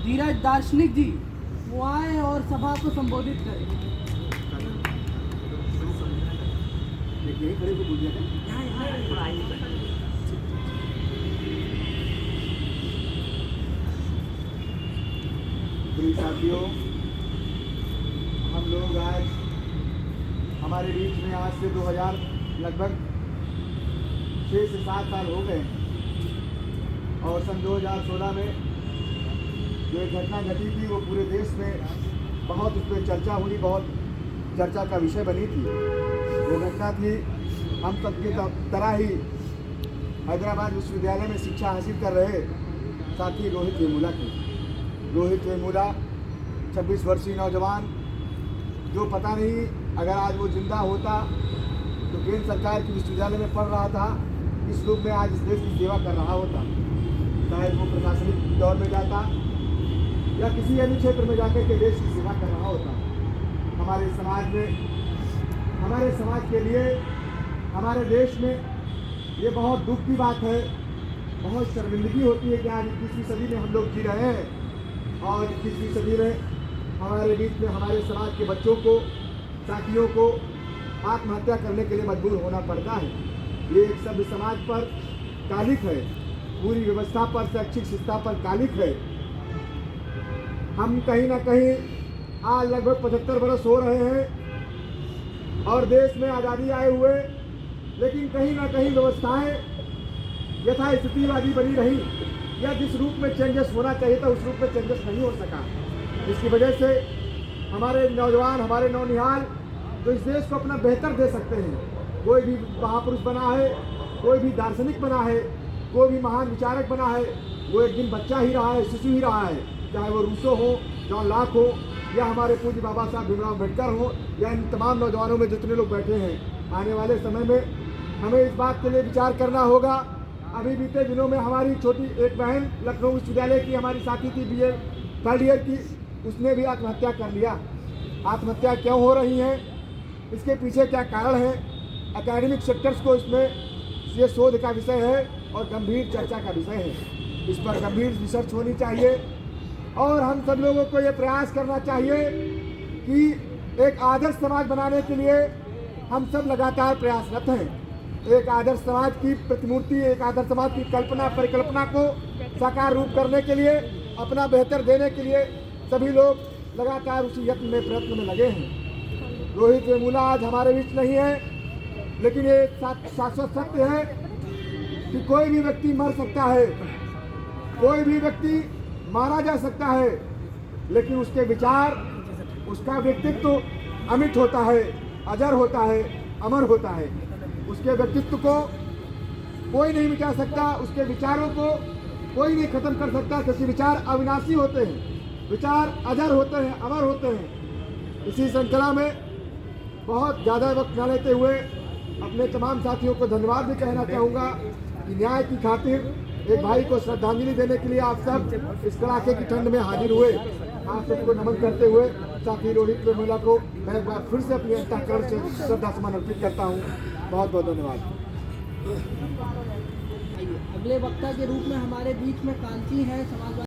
धीरज दार्शनिक जी वो आए और सभा को संबोधित करें। देखिए खड़े को बोल दिया था। प्रिय साथियों, हम लोग आज हमारे बीच में आज से 2000 लगभग 6 से 7 साल हो गए और सन 2016 में जो एक घटना घटी थी वो पूरे देश में बहुत उस पर चर्चा हुई, बहुत चर्चा का विषय बनी थी। वो घटना थी हम सबके तरह ही हैदराबाद विश्वविद्यालय में शिक्षा हासिल कर रहे साथी रोहित वेमुला की। रोहित वेमुला 26 वर्षीय नौजवान, जो पता नहीं अगर आज वो जिंदा होता तो केंद्र सरकार के विश्वविद्यालय में पढ़ रहा था, इस रूप में आज इस देश की सेवा कर रहा होता। शायद वो प्रशासनिक दौर में जाता या किसी अन्य क्षेत्र में जाकर के देश की सेवा कर रहा होता। हमारे समाज के लिए, हमारे देश में ये बहुत दुख की बात है, बहुत शर्मिंदगी होती है कि आज 21वीं सदी में हम लोग जी रहे हैं और 21वीं सदी में हमारे बीच में हमारे समाज के बच्चों को, साथियों को आत्महत्या करने के लिए मजबूर होना पड़ता है। ये एक सभ्य समाज पर कालिक है, पूरी व्यवस्था पर, शैक्षिक शिक्षा पर कालिक है। हम कहीं ना कहीं आज लगभग 75 वर्ष हो रहे हैं और देश में आज़ादी आए हुए, लेकिन कहीं ना कहीं व्यवस्थाएं यथास्थितिवादी बनी रही या जिस रूप में चेंजेस होना चाहिए था उस रूप में चेंजेस नहीं हो सका, जिसकी वजह से हमारे नौजवान, हमारे नौनिहाल जो इस देश को अपना बेहतर दे सकते हैं, कोई भी महापुरुष बना है, कोई भी दार्शनिक बना है, कोई भी महान विचारक बना है, वो एक दिन बच्चा ही रहा है, शिशु ही रहा है, चाहे वो रूसो हो, जॉन लॉक हो या हमारे पूज्य बाबा साहब भीमराव अम्बेडकर हो या इन तमाम नौजवानों में जितने लोग बैठे हैं। आने वाले समय में हमें इस बात के लिए विचार करना होगा। अभी बीते दिनों में हमारी छोटी एक बहन लखनऊ विश्वविद्यालय की हमारी साथी थी, BA थर्ड ईयर की, उसने भी आत्महत्या कर लिया। आत्महत्या क्यों हो रही है, इसके पीछे क्या कारण है, एकेडमिक सेक्टर्स को इसमें ये शोध का विषय है और गंभीर चर्चा का विषय है। इस पर गंभीर रिसर्च होनी चाहिए और हम सब लोगों को ये प्रयास करना चाहिए कि एक आदर्श समाज बनाने के लिए हम सब लगातार प्रयासरत हैं। एक आदर्श समाज की प्रतिमूर्ति, एक आदर्श समाज की कल्पना, परिकल्पना को साकार रूप करने के लिए, अपना बेहतर देने के लिए सभी लोग लगातार उसी यत्न में, प्रयत्न में लगे हैं। रोहित वेमुला आज हमारे बीच नहीं है, लेकिन ये शाश्वत सत्य है कि कोई भी व्यक्ति मर सकता है, कोई भी व्यक्ति मारा जा सकता है, लेकिन उसके विचार, उसका व्यक्तित्व अमिट होता है, अजर होता है, अमर होता है। उसके व्यक्तित्व को कोई नहीं मिटा सकता, उसके विचारों को कोई नहीं खत्म कर सकता, क्योंकि विचार अविनाशी होते हैं, विचार अजर होते हैं, अमर होते हैं। इसी श्रृंखला में बहुत ज़्यादा वक्त न लेते हुए अपने तमाम साथियों को धन्यवाद भी कहना चाहूँगा कि न्याय की खातिर एक भाई को श्रद्धांजलि देने के लिए आप सब इस कड़ाके की ठंड में हाजिर हुए। आप सबको नमन करते हुए साथी रोहित वेमुला को मैं एक बार फिर से अपनी अंतःकरण से श्रद्धा सुमन अर्पित करता हूँ। बहुत बहुत धन्यवाद। अगले वक्ता के रूप में हमारे बीच में कांची हैं, समाजवादी